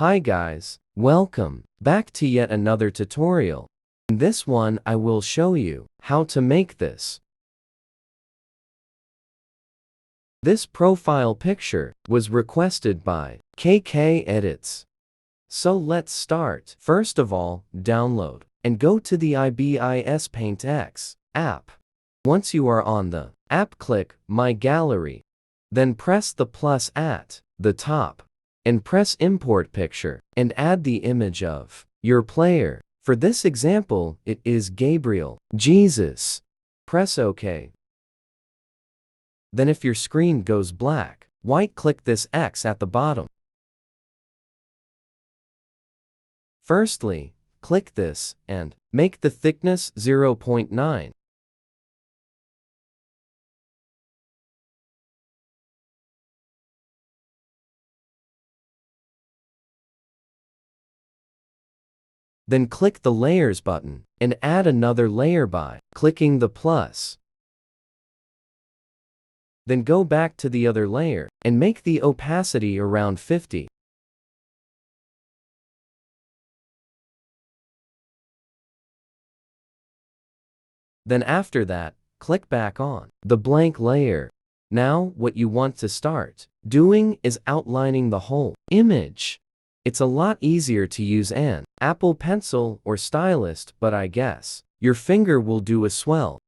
Hi guys, welcome back to yet another tutorial. In this one I will show you how to make this. This profile picture was requested by KK Edits. So let's start. First of all, download and go to the Ibis Paint X app. Once you are on the app, click My Gallery. Then press the plus at the top and press Import Picture and add the image of your player. For this example, it is Gabriel Jesus. Press OK. Then if your screen goes black, white, click this X at the bottom. Firstly, click this and make the thickness 0.9. Then click the Layers button and add another layer by clicking the plus. Then go back to the other layer and make the opacity around 50. Then after that, click back on the blank layer. Now what you want to start doing is outlining the whole image. It's a lot easier to use an Apple Pencil or stylus, but I guess your finger will do as well.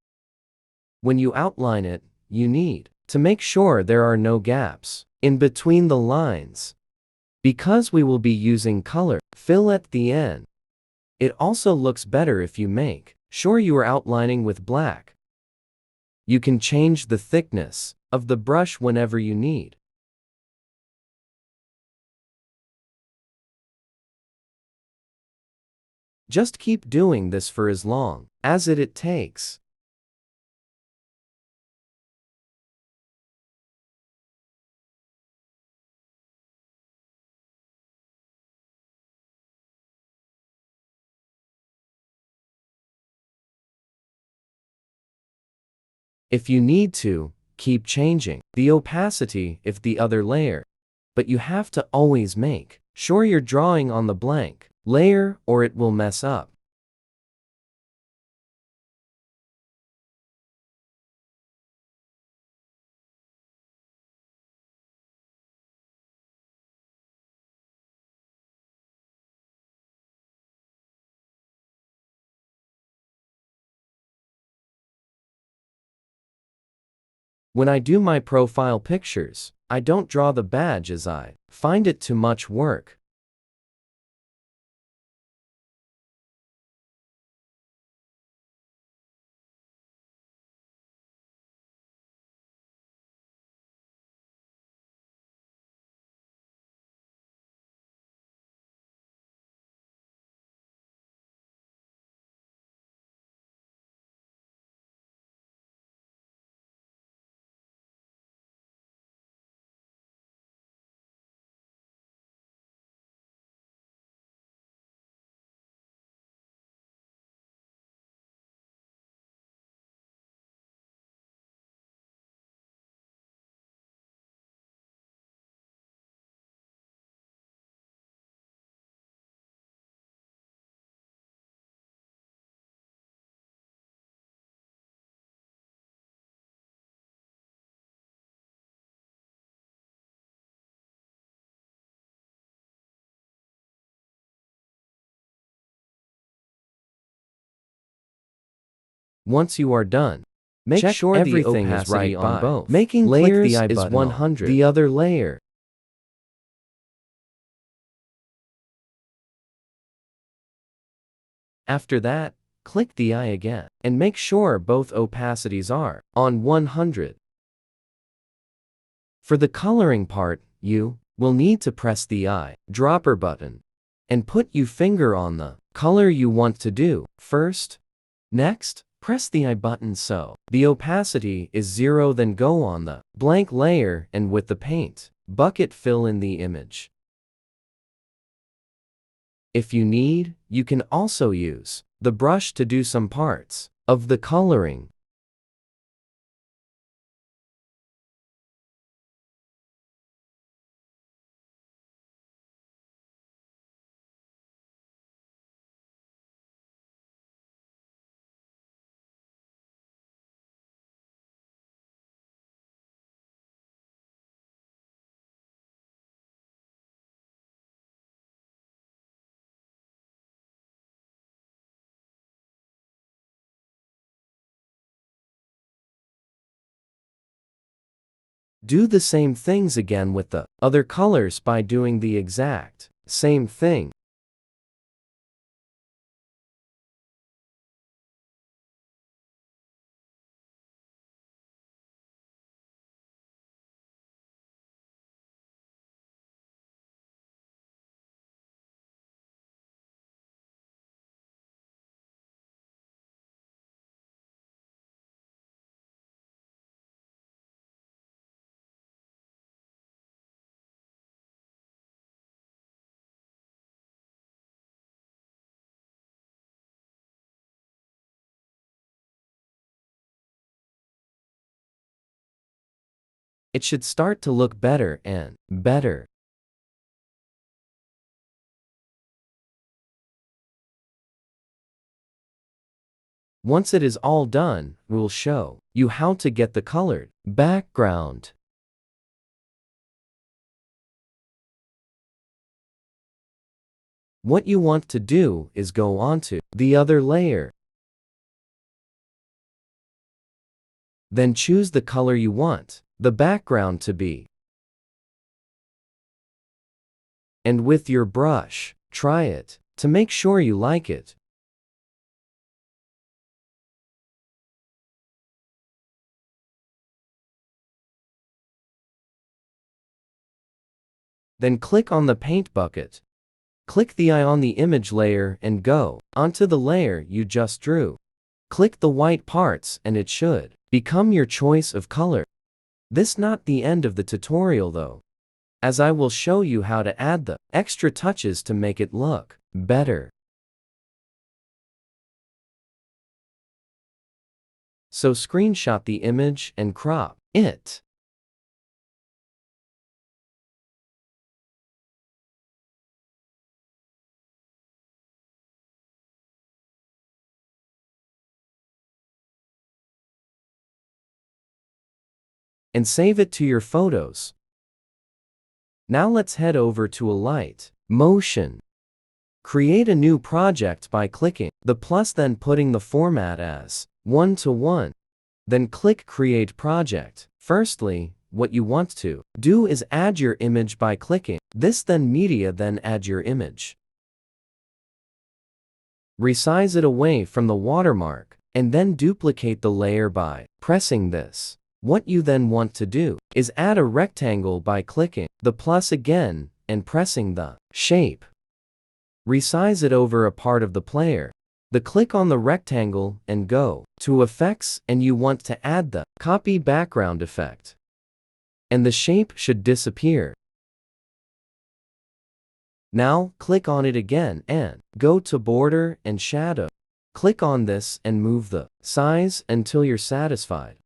When you outline it, you need to make sure there are no gaps in between the lines. Because we will be using color fill at the end, it also looks better if you make sure you are outlining with black. You can change the thickness of the brush whenever you need. Just keep doing this for as long as it takes. If you need to, keep changing the opacity if the other layer, but you have to always make sure you're drawing on the blank layer or it will mess up. When I do my profile pictures, I don't draw the badge as I find it too much work. Once you are done, make sure everything is right on both. Making layers is 100. The other layer. After that, click the eye again and make sure both opacities are on 100. For the coloring part, you will need to press the eye dropper button and put your finger on the color you want to do first. Next, press the eye button so the opacity is 0, then go on the blank layer and with the paint bucket fill in the image. If you need, you can also use the brush to do some parts of the coloring. Do the same things again with the other colors by doing the exact same thing. It should start to look better and better. Once it is all done, we'll show you how to get the colored background. What you want to do is go onto the other layer. Then choose the color you want the background to be. And with your brush, try it to make sure you like it. Then click on the paint bucket. Click the eye on the image layer and go onto the layer you just drew. Click the white parts and it should become your choice of color. This not the end of the tutorial though, as I will show you how to add the extra touches to make it look better. So screenshot the image and crop it. And save it to your photos. Now let's head over to Alight, Motion. Create a new project by clicking the plus, then putting the format as 1:1. Then click Create Project. Firstly, what you want to do is add your image by clicking this, then Media, then add your image. Resize it away from the watermark, and then duplicate the layer by pressing this. What you then want to do is add a rectangle by clicking the plus again and pressing the shape. Resize it over a part of the player. Click on the rectangle and go to Effects, and you want to add the Copy Background effect. And the shape should disappear. Now click on it again and go to Border and Shadow. Click on this and move the size until you're satisfied.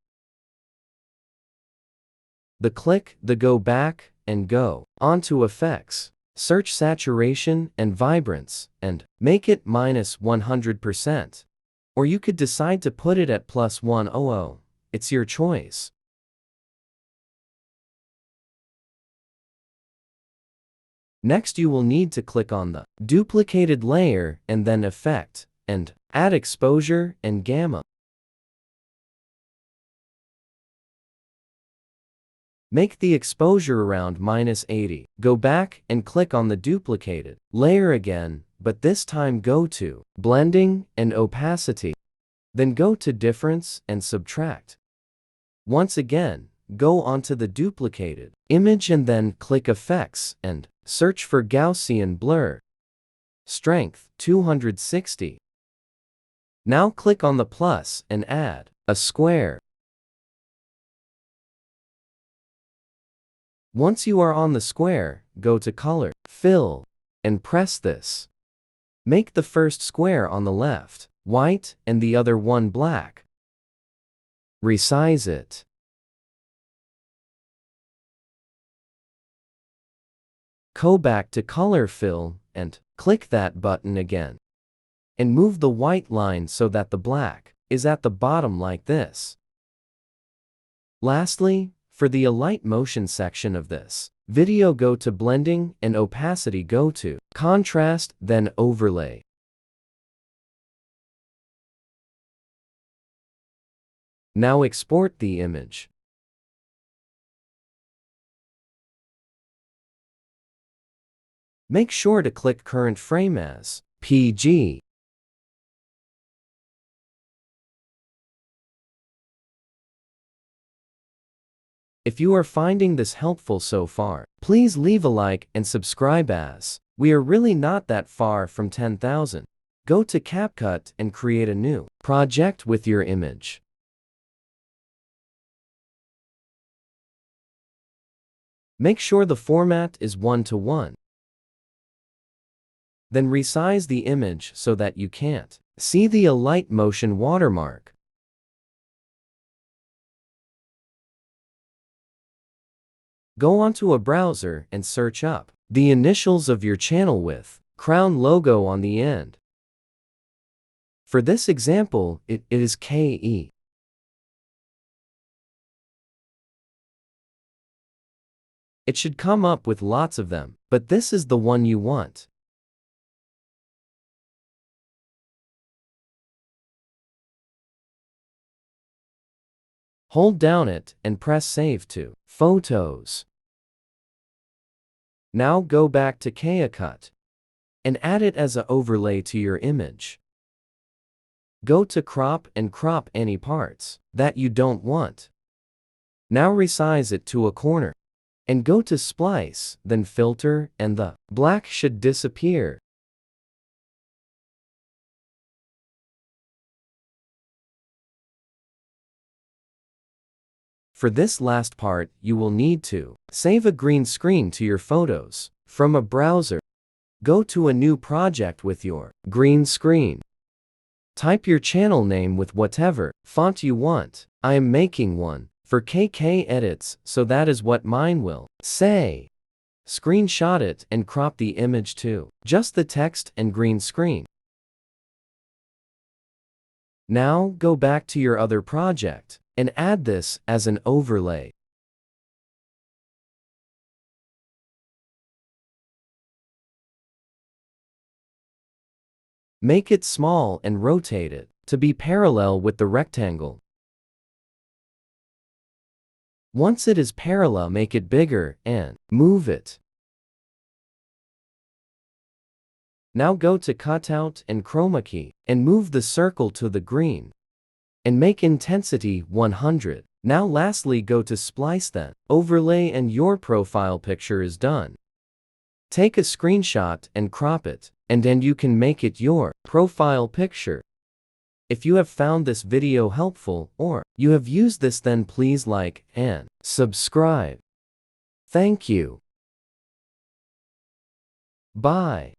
Go back and go onto Effects. Search Saturation and Vibrance and make it -100%. Or you could decide to put it at +100. It's your choice. Next, you will need to click on the duplicated layer and then Effect and add Exposure and Gamma. Make the exposure around -80. Go back and click on the duplicated layer again, but this time go to Blending and Opacity. Then go to Difference and Subtract. Once again, go onto the duplicated image and then click Effects and search for Gaussian Blur. Strength 260. Now click on the plus and add a square. Once you are on the square, go to Color, Fill, and press this. Make the first square on the left white and the other one black. Resize it. Go back to Color Fill and click that button again. And move the white line so that the black is at the bottom like this. Lastly, for the Alight Motion section of this video, go to Blending and Opacity, go to Contrast, then Overlay. Now export the image. Make sure to click Current Frame as PG. If you are finding this helpful so far, please leave a like and subscribe as we are really not that far from 10,000. Go to CapCut and create a new project with your image. Make sure the format is 1:1. Then resize the image so that you can't see the Alight motion watermark. Go onto a browser and search up the initials of your channel with crown logo on the end. For this example, it is KE. It should come up with lots of them, but this is the one you want. Hold down it and press Save to Photos. Now go back to CapCut and add it as an overlay to your image. Go to Crop and crop any parts that you don't want. Now resize it to a corner and go to Splice, then Filter, and the black should disappear. For this last part, you will need to save a green screen to your photos. From a browser, go to a new project with your green screen. Type your channel name with whatever font you want. I am making one for KK edits, so that is what mine will say. Screenshot it and crop the image to just the text and green screen. Now go back to your other project and add this as an overlay. Make it small and rotate it to be parallel with the rectangle. Once it is parallel, make it bigger and move it. Now go to Cutout and Chroma Key and move the circle to the green and make intensity 100. Now lastly go to Splice, then Overlay, and your profile picture is done. Take a screenshot and crop it, and then you can make it your profile picture. If you have found this video helpful or you have used this, then please like and subscribe. Thank you. Bye.